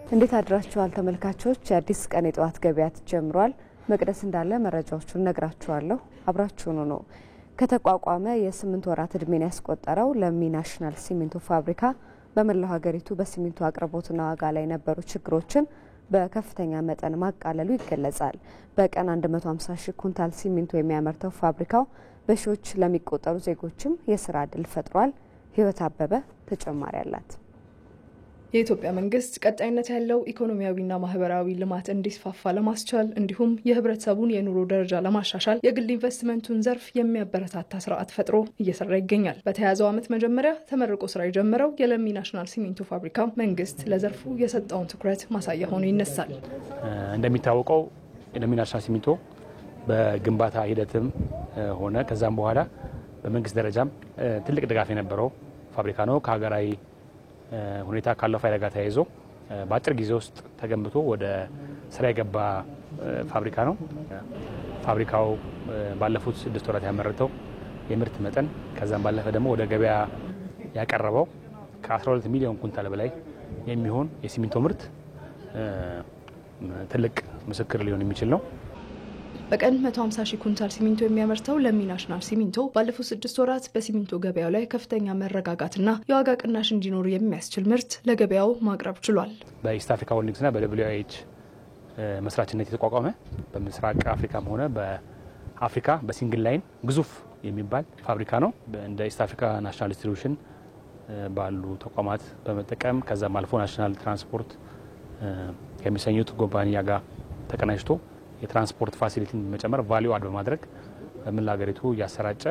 እንዴት አድራችኋል ተመልካቾች? አዲስ ቀን የጧት ገበያ ተጀምሯል። መቅደስ እንዳለ መረጃዎቹን ነግራችኋለሁ። አብራችሁኑ ነው። ከተቋቋመ የ8 ወራት እድሜን ያስቆጠረው ለሚ ናሽናል ሲሚንቶ ፋብሪካ በመላው ሀገሪቱ በሲሚንቶ አቅርቦትና ዋጋ ላይ የነበሩ ችግሮችን በከፍተኛ መጠን ማቃለሉ ይገለጻል። በቀን 150 ሺህ ኩንታል ሲሚንቶ የሚያመርተው ፋብሪካው በሺዎች ለሚቆጠሩ ዜጎችም የስራ ዕድል ፈጥሯል። ህይወት አበበ ተጨማሪ አላት። የኢትዮጵያ መንግስት ቀጣይነት ያለው ኢኮኖሚያዊና ማህበራዊ ልማት እንዲስፋፋ ለማስቻል እንዲሁም የህብረተሰቡን የኑሮ ደረጃ ለማሻሻል የግል ኢንቨስትመንቱን ዘርፍ የሚያበረታታ ስርዓት ፈጥሮ እየሰራ ይገኛል። በተያዘው ዓመት መጀመሪያ ተመርቆ ስራ የጀመረው የለሚ ናሽናል ሲሚንቶ ፋብሪካ መንግስት ለዘርፉ የሰጠውን ትኩረት ማሳያ ሆኖ ይነሳል። እንደሚታወቀው የለሚ ናሽናል ሲሚንቶ በግንባታ ሂደትም ሆነ ከዛም በኋላ በመንግስት ደረጃም ትልቅ ድጋፍ የነበረው ፋብሪካ ነው። ከሀገራዊ ሁኔታ ካለው ፋይዳ ጋር ተያይዞ በአጭር ጊዜ ውስጥ ተገንብቶ ወደ ስራ የገባ ፋብሪካ ነው። ፋብሪካው ባለፉት 6 ወራት ያመረተው የምርት መጠን ከዛም ባለፈ ደግሞ ወደ ገበያ ያቀረበው ከ12 ሚሊዮን ኩንታል በላይ የሚሆን የሲሚንቶ ምርት ትልቅ ምስክር ሊሆን የሚችል ነው። በቀን 150 ሺህ ኩንታል ሲሚንቶ የሚያመርተው ለሚ ናሽናል ሲሚንቶ ባለፉት 6 ወራት በሲሚንቶ ገበያው ላይ ከፍተኛ መረጋጋትና የዋጋ ቅናሽ እንዲኖር የሚያስችል ምርት ለገበያው ማቅረብ ችሏል። በኢስት አፍሪካ ሆልዲንግስና በWIH መስራችነት የተቋቋመ በምስራቅ አፍሪካም ሆነ በአፍሪካ በሲንግል ላይን ግዙፍ የሚባል ፋብሪካ ነው። እንደ ኢስት አፍሪካ ናሽናል ዲስትሪቢዩሽን ባሉ ተቋማት በመጠቀም ከዛም አልፎ ናሽናል ትራንስፖርት ከሚሰኙት ኩባንያ ጋር ተቀናጅቶ የትራንስፖርት ፋሲሊቲን በመጨመር ቫልዩ አድ በማድረግ በመላ ሀገሪቱ እያሰራጨ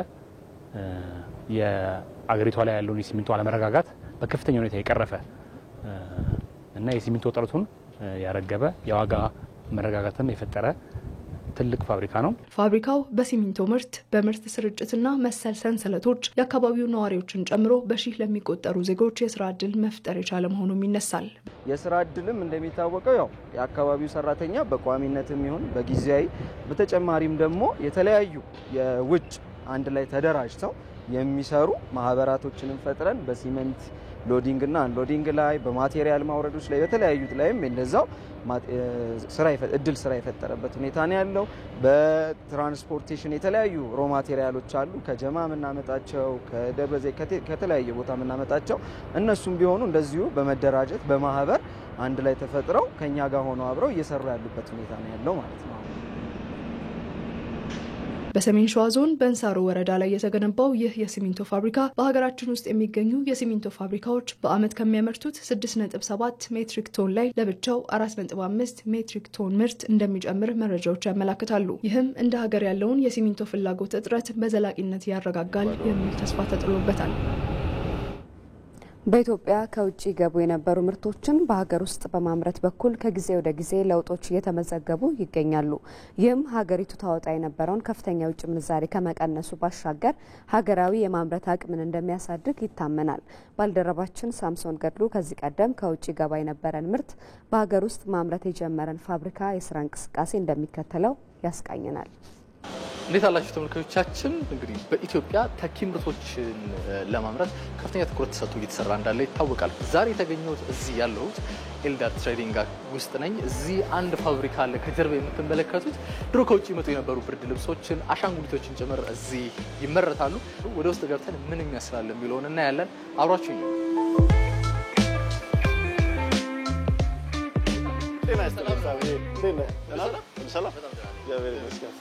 የአገሪቷ ላይ ያለውን የሲሚንቶ አለመረጋጋት በከፍተኛ ሁኔታ የቀረፈ እና የሲሚንቶ እጥረቱን ያረገበ የዋጋ መረጋጋትን የፈጠረ ትልቅ ፋብሪካ ነው። ፋብሪካው በሲሚንቶ ምርት በምርት ስርጭትና መሰል ሰንሰለቶች የአካባቢው ነዋሪዎችን ጨምሮ በሺህ ለሚቆጠሩ ዜጎች የስራ ዕድል መፍጠር የቻለ መሆኑም ይነሳል። የስራ ዕድልም እንደሚታወቀው ያው የአካባቢው ሰራተኛ በቋሚነትም ይሁን በጊዜያዊ በተጨማሪም ደግሞ የተለያዩ የውጭ አንድ ላይ ተደራጅተው የሚሰሩ ማህበራቶችንም ፈጥረን በሲመንት ሎዲንግ እና አንሎዲንግ ላይ በማቴሪያል ማውረዶች ላይ በተለያዩት ላይም እንደዛው እድል ስራ የፈጠረበት ሁኔታ ነው ያለው። በትራንስፖርቴሽን የተለያዩ ሮ ማቴሪያሎች አሉ ከጀማ ምናመጣቸው ከደብረ ዘይት ከተለያየ ቦታ ምናመጣቸው እነሱም ቢሆኑ እንደዚሁ በመደራጀት በማህበር አንድ ላይ ተፈጥረው ከኛ ጋር ሆነው አብረው እየሰሩ ያሉበት ሁኔታ ነው ያለው ማለት ነው። በሰሜን ሸዋ ዞን በእንሳሮ ወረዳ ላይ የተገነባው ይህ የሲሚንቶ ፋብሪካ በሀገራችን ውስጥ የሚገኙ የሲሚንቶ ፋብሪካዎች በአመት ከሚያመርቱት 6.7 ሜትሪክ ቶን ላይ ለብቻው 4.5 ሜትሪክ ቶን ምርት እንደሚጨምር መረጃዎች ያመላክታሉ። ይህም እንደ ሀገር ያለውን የሲሚንቶ ፍላጎት እጥረት በዘላቂነት ያረጋጋል የሚል ተስፋ ተጥሎበታል። በኢትዮጵያ ከውጭ ገቡ የነበሩ ምርቶችን በሀገር ውስጥ በማምረት በኩል ከጊዜ ወደ ጊዜ ለውጦች እየተመዘገቡ ይገኛሉ። ይህም ሀገሪቱ ታወጣ የነበረውን ከፍተኛ የውጭ ምንዛሬ ከመቀነሱ ባሻገር ሀገራዊ የማምረት አቅምን እንደሚያሳድግ ይታመናል። ባልደረባችን ሳምሶን ገድሉ ከዚህ ቀደም ከውጭ ገባ የነበረን ምርት በሀገር ውስጥ ማምረት የጀመረን ፋብሪካ የስራ እንቅስቃሴ እንደሚከተለው ያስቃኘናል። እንዴት አላችሁ ተመልካቾቻችን? እንግዲህ በኢትዮጵያ ተኪ ምርቶችን ለማምረት ከፍተኛ ትኩረት ተሰጥቶ እየተሰራ እንዳለ ይታወቃል። ዛሬ የተገኘሁት እዚህ ያለሁት ኤልዳር ትሬዲንግ ውስጥ ነኝ። እዚህ አንድ ፋብሪካ አለ። ከጀርባ የምትመለከቱት ድሮ ከውጭ ይመጡ የነበሩ ብርድ ልብሶችን፣ አሻንጉሊቶችን ጭምር እዚህ ይመረታሉ። ወደ ውስጥ ገብተን ምን የሚያስላል የሚለውን እናያለን። አብራችሁ ነው።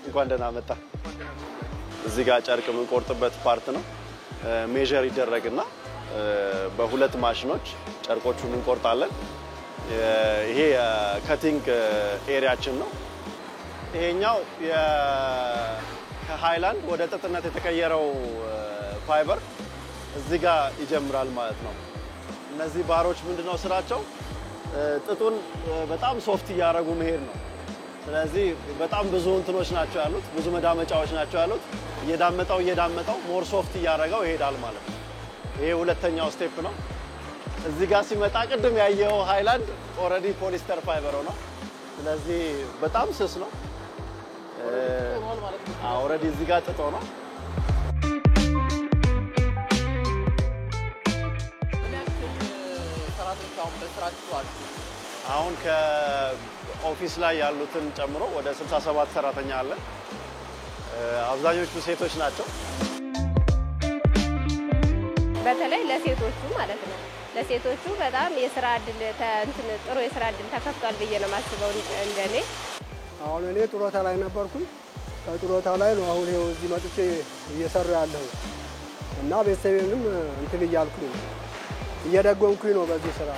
እንኳን ደህና መጣ። እዚህ ጋር ጨርቅ የምንቆርጥበት ፓርት ነው። ሜዠር ይደረግና በሁለት ማሽኖች ጨርቆቹን እንቆርጣለን። ይሄ የከቲንግ ኤሪያችን ነው። ይሄኛው ከሃይላንድ ወደ ጥጥነት የተቀየረው ፋይበር እዚህ ጋር ይጀምራል ማለት ነው። እነዚህ ባሮች ምንድነው ስራቸው? ጥጡን በጣም ሶፍት እያደረጉ መሄድ ነው። ስለዚህ በጣም ብዙ እንትኖች ናቸው ያሉት፣ ብዙ መዳመጫዎች ናቸው ያሉት። እየዳመጠው ሞር ሶፍት እያደረገው ይሄዳል ማለት ነው። ይሄ ሁለተኛው ስቴፕ ነው። እዚህ ጋር ሲመጣ ቅድም ያየው ሃይላንድ ኦልሬዲ ፖሊስተር ፋይበር ነው። ስለዚህ በጣም ስስ ነው። ኦልሬዲ እዚህ ጋር ጥጦ ነው። አሁን ከኦፊስ ላይ ያሉትን ጨምሮ ወደ 67 ሰራተኛ አለ። አብዛኞቹ ሴቶች ናቸው። በተለይ ለሴቶቹ ማለት ነው። ለሴቶቹ በጣም የሥራ ዕድል ጥሩ የሥራ ዕድል ተከፍቷል ብዬ ነው የማስበው እንደኔ። አሁን እኔ ጡረታ ላይ ነበርኩኝ። ከጡረታ ላይ ነው አሁን ይኸው እዚህ መጥቼ እየሰራሁ ያለሁ እና ቤተሰቤንም እንትን እያልኩኝ ነው እየደጎምኩኝ ነው በዚህ ስራ።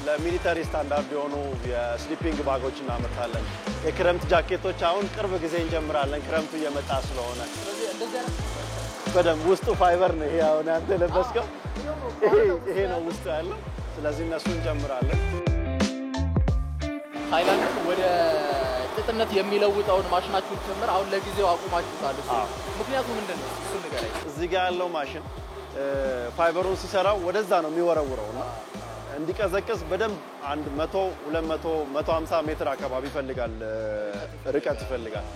ለሚሊተሪ ስታንዳርድ የሆኑ የስሊፒንግ ባጎች እናመርታለን። የክረምት ጃኬቶች አሁን ቅርብ ጊዜ እንጀምራለን፣ ክረምቱ እየመጣ ስለሆነ። በደንብ ውስጡ ፋይበር ነው። ይሄ አሁን አንተ ለበስከው ይሄ ነው ውስጡ ያለው። ስለዚህ እነሱ እንጀምራለን። ሃይላንድ ወደ ጥጥነት የሚለውጠውን ማሽናችሁን ጀምር አሁን ለጊዜው አቁማችሁታል። ምክንያቱ ምንድነው? እሱ ንገረኝ። እዚህ ጋር ያለው ማሽን ፋይበሩን ሲሰራው ወደዛ ነው የሚወረውረውና እንዲቀዘቅዝ በደንብ 100 200 150 ሜትር አካባቢ ይፈልጋል፣ ርቀት ይፈልጋል።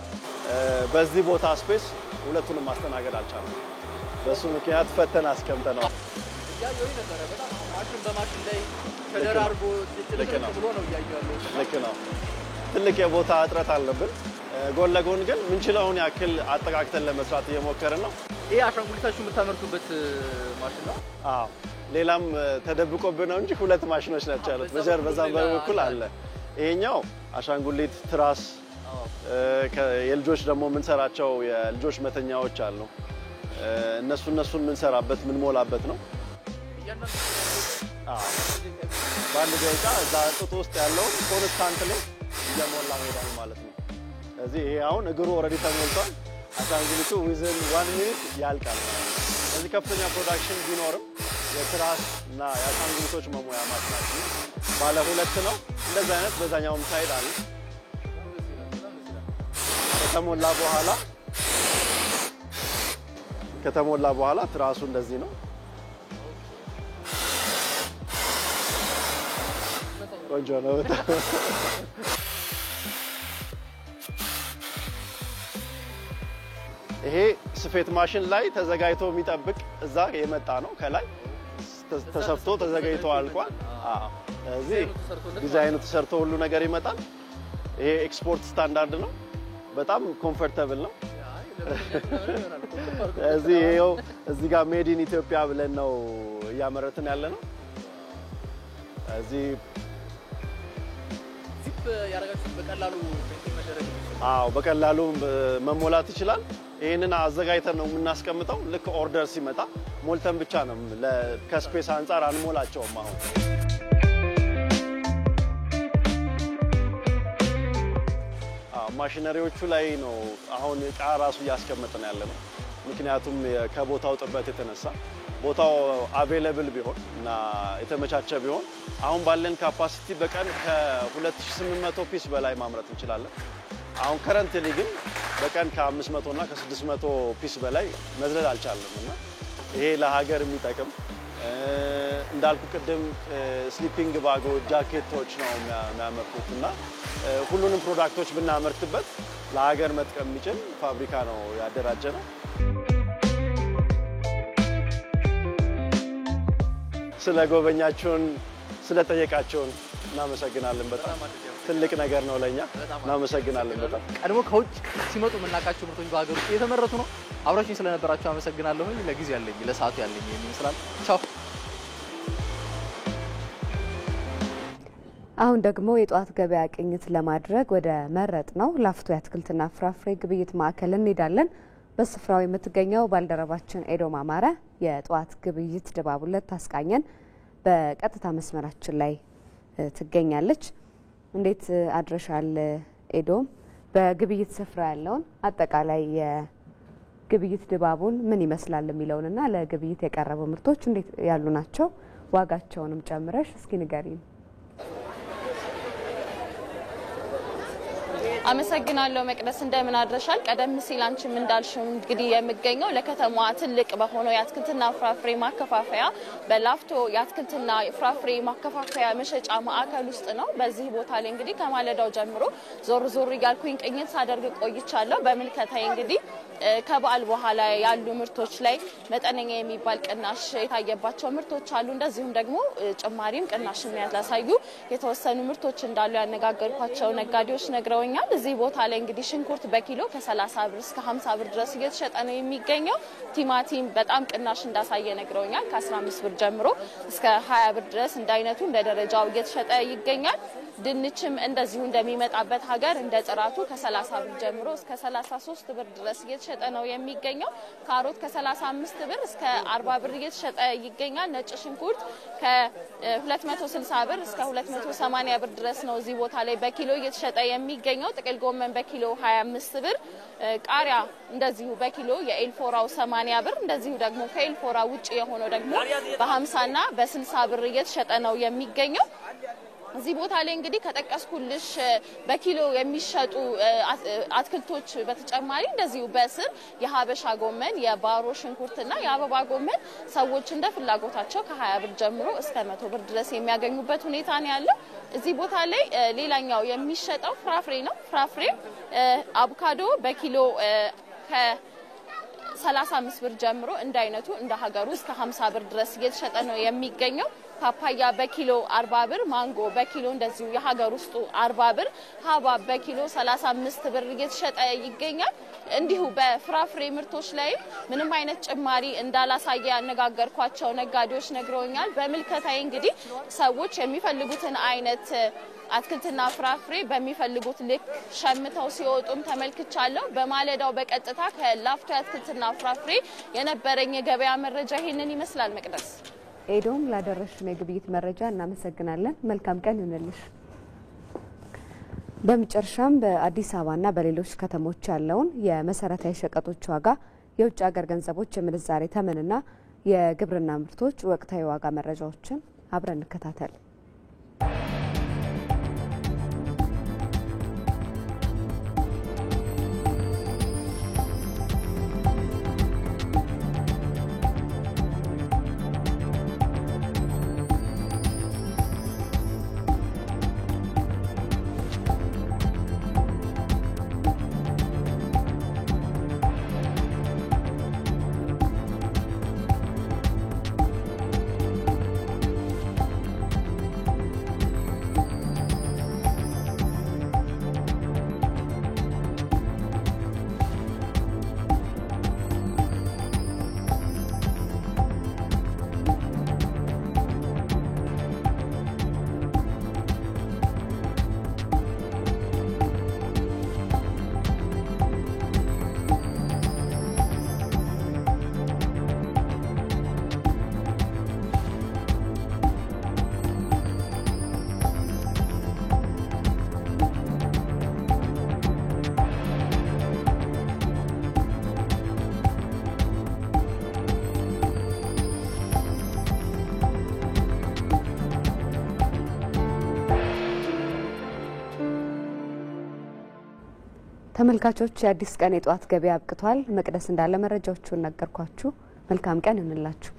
በዚህ ቦታ ስፔስ ሁለቱንም ማስተናገድ አልቻለም። በሱ ምክንያት ፈተና አስቀምጠናል። ያየው ነበር በጣም ማሽን በማሽን ላይ ተደራርቦ ጥልቅ ብሎ ነው ያያለው። ልክ ነው። ትልቅ የቦታ እጥረት አለብን። ጎን ለጎን ግን ምንችለውን ያክል አጠቃቅተን ለመስራት እየሞከርን ነው። ይሄ አሻንጉሊታችሁ የምታመርቱበት ማሽን ነው? አዎ። ሌላም ተደብቆብን ነው እንጂ ሁለት ማሽኖች ናቸው ያሉት። በዛም በኩል አለ። ይሄኛው አሻንጉሊት፣ ትራስ፣ የልጆች ደግሞ የምንሰራቸው የልጆች መተኛዎች አሉ። እነሱን የምንሰራበት የምንሞላበት ነው። በአንድ ደቂቃ እዛ ጥጥ ውስጥ ያለው ኮንስታንት ላይ እየሞላ ሄዳል ማለት ነው። ስለዚህ ይሄ አሁን እግሩ ኦልሬዲ ተሞልቷል። አሻንጉሊቱ ዊዝን 1 ሚኒት ያልቃል። ስለዚህ ከፍተኛ ፕሮዳክሽን ቢኖርም የትራስ እና የአሻንጉሊቶች መሙያ ማሽናችን ባለ ሁለት ነው። እንደዚህ አይነት በዛኛውም ሳይድ አለ። ከተሞላ በኋላ ትራሱ እንደዚህ ነው። ቆንጆ ነው። ይሄ ስፌት ማሽን ላይ ተዘጋጅቶ የሚጠብቅ እዛ የመጣ ነው። ከላይ ተሰፍቶ ተዘጋጅቶ አልቋል። እዚህ ዲዛይኑ ተሰርቶ ሁሉ ነገር ይመጣል። ይሄ ኤክስፖርት ስታንዳርድ ነው። በጣም ኮምፎርታብል ነው። እዚህ ጋር ሜድ ኢን ኢትዮጵያ ብለን ነው እያመረትን ያለ ነው። እዚህ ዚፕ ያረጋችሁት በቀላሉ ፕሪንቲንግ መደረግ ይችላል። አዎ በቀላሉ መሞላት ይችላል። ይሄንን አዘጋጅተን ነው የምናስቀምጠው። ልክ ኦርደር ሲመጣ ሞልተን ብቻ ነው ከስፔስ አንፃር አንሞላቸውም። አሁን ማሽነሪዎቹ ላይ ነው አሁን እቃ ራሱ እያስቀመጥን ያለ ነው። ምክንያቱም ከቦታው ጥበት የተነሳ ቦታው አቬሌብል ቢሆን እና የተመቻቸ ቢሆን አሁን ባለን ካፓሲቲ በቀን ከ2800 ፒስ በላይ ማምረት እንችላለን። አሁን ከረንትሊ ግን በቀን ከ500 እና ከ600 ፒስ በላይ መዝለል አልቻለም እና ይሄ ለሀገር የሚጠቅም እንዳልኩ ቅድም ስሊፒንግ ባጎች፣ ጃኬቶች ነው የሚያመርቱት እና ሁሉንም ፕሮዳክቶች ብናመርትበት ለሀገር መጥቀም የሚችል ፋብሪካ ነው ያደራጀ ነው። ስለጎበኛችሁን ስለጠየቃችሁን እናመሰግናለን። በጣም ትልቅ ነገር ነው ለኛ። እናመሰግናለን በጣም። ቀድሞ ከውጭ ሲመጡ የምናውቃቸው ምርቶች በሀገር ውስጥ የተመረቱ ነው። አብራችሁኝ ስለነበራችሁ አመሰግናለሁ። ለጊዜ ያለኝ ለሰዓቱ ያለኝ ይመስላል። ቻው። አሁን ደግሞ የጧት ገበያ ቅኝት ለማድረግ ወደ መረጥ ነው ላፍቶ የአትክልትና ፍራፍሬ ግብይት ማዕከል እንሄዳለን። በስፍራው የምትገኘው ባልደረባችን ኤዶም አማረ የጧት ግብይት ድባቡን ታስቃኘን በቀጥታ መስመራችን ላይ ትገኛለች። እንዴት አድረሻል ኤዶም? በግብይት ስፍራ ያለውን አጠቃላይ የግብይት ድባቡን ምን ይመስላል የሚለውንና ለግብይት የቀረቡ ምርቶች እንዴት ያሉ ናቸው ዋጋቸውንም ጨምረሽ እስኪ ንገሪን። አመሰግናለሁ መቅደስ፣ እንደምን አድረሻል? ቀደም ሲል አንቺም እንዳልሽው እንግዲህ የሚገኘው ለከተማዋ ትልቅ በሆነው የአትክልትና ፍራፍሬ ማከፋፈያ በላፍቶ የአትክልትና ፍራፍሬ ማከፋፈያ መሸጫ ማዕከል ውስጥ ነው። በዚህ ቦታ ላይ እንግዲህ ከማለዳው ጀምሮ ዞር ዞር እያልኩኝ ቅኝት ሳደርግ ቆይቻለሁ። በምልከታዬ እንግዲህ ከበዓል በኋላ ያሉ ምርቶች ላይ መጠነኛ የሚባል ቅናሽ የታየባቸው ምርቶች አሉ። እንደዚሁም ደግሞ ጭማሪም ቅናሽ የሚያሳዩ የተወሰኑ ምርቶች እንዳሉ ያነጋገርኳቸው ነጋዴዎች ነግረውኛል። እዚህ ቦታ ላይ እንግዲህ ሽንኩርት በኪሎ ከ30 ብር እስከ 50 ብር ድረስ እየተሸጠ ነው የሚገኘው። ቲማቲም በጣም ቅናሽ እንዳሳየ ነግረውኛል። ከ15 ብር ጀምሮ እስከ 20 ብር ድረስ እንዳይነቱ እንደ ደረጃው እየተሸጠ ይገኛል። ድንችም እንደዚሁ እንደሚመጣበት ሀገር እንደ ጥራቱ ከ30 ብር ጀምሮ እስከ 33 ብር ድረስ እየተሸጠ ነው የሚገኘው። ካሮት ከ35 ብር እስከ 40 ብር እየተሸጠ ይገኛል። ነጭ ሽንኩርት ከ260 ብር እስከ 280 ብር ድረስ ነው እዚህ ቦታ ላይ በኪሎ እየተሸጠ የሚገኘው። ጥቅል ጎመን በኪሎ 25 ብር፣ ቃሪያ እንደዚሁ በኪሎ የኤልፎራው 80 ብር፣ እንደዚሁ ደግሞ ከኤልፎራ ውጪ የሆነው ደግሞ በ50 እና በ60 ብር እየተሸጠ ነው የሚገኘው። እዚህ ቦታ ላይ እንግዲህ ከጠቀስኩልሽ በኪሎ የሚሸጡ አትክልቶች በተጨማሪ እንደዚሁ በስር የሀበሻ ጎመን፣ የባሮ ሽንኩርትና የአበባ ጎመን ሰዎች እንደ ፍላጎታቸው ከ20 ብር ጀምሮ እስከ 100 ብር ድረስ የሚያገኙበት ሁኔታ ነው ያለው። እዚህ ቦታ ላይ ሌላኛው የሚሸጠው ፍራፍሬ ነው። ፍራፍሬ አቮካዶ በኪሎ ከ35 ብር ጀምሮ እንዳይነቱ እንደ ሀገሩ እስከ 50 ብር ድረስ እየተሸጠ ነው የሚገኘው። ፓፓያ በኪሎ 40 ብር፣ ማንጎ በኪሎ እንደዚሁ የሀገር ውስጡ 40 ብር፣ ሀባብ በኪሎ 35 ብር እየተሸጠ ይገኛል። እንዲሁ በፍራፍሬ ምርቶች ላይ ምንም አይነት ጭማሪ እንዳላሳየ ያነጋገርኳቸው ነጋዴዎች ነግረውኛል። በምልከታዬ እንግዲህ ሰዎች የሚፈልጉትን አይነት አትክልትና ፍራፍሬ በሚፈልጉት ልክ ሸምተው ሲወጡም ተመልክቻለሁ። በማለዳው በቀጥታ ከላፍቶ አትክልትና ፍራፍሬ የነበረኝ የገበያ መረጃ ይሄንን ይመስላል። መቅደስ ኤዶም ላደረሽን የግብይት መረጃ እናመሰግናለን። መልካም ቀን ይሁንልሽ። በመጨረሻም በአዲስ አበባና በሌሎች ከተሞች ያለውን የመሰረታዊ ሸቀጦች ዋጋ፣ የውጭ ሀገር ገንዘቦች የምንዛሬ ተመንና የግብርና ምርቶች ወቅታዊ ዋጋ መረጃዎችን አብረን እንከታተል። ተመልካቾች የአዲስ ቀን የጧት ገበያ አብቅቷል። መቅደስ እንዳለ መረጃዎቹን ነገርኳችሁ። መልካም ቀን ይሁንላችሁ።